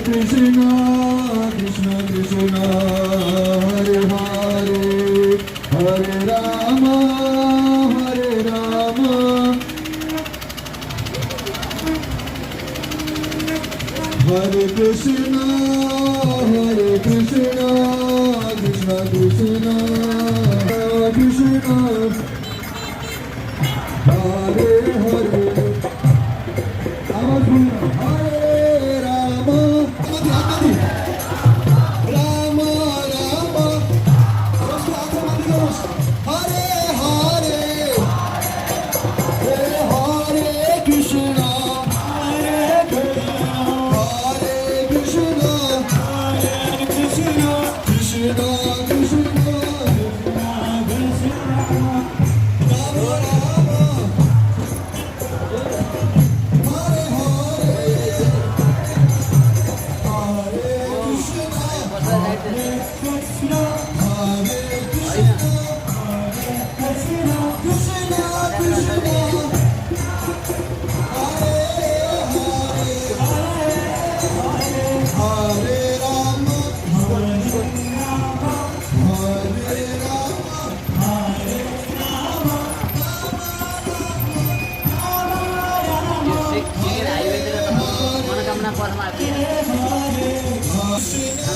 Krishna Krishna Krishna Hare Hare Hare Rama Hare Rama Hare Krishna Krishna Krishna Krishna Hare Hare Hare Rama Rama Rama Hare Hare Hare Krishna Krishna Krishna Rama Rama Hare Hare Hare Krishna Hare Krishna Krishna Krishna Hare Rama Hare Rama మనకన్నా పొలం Krishna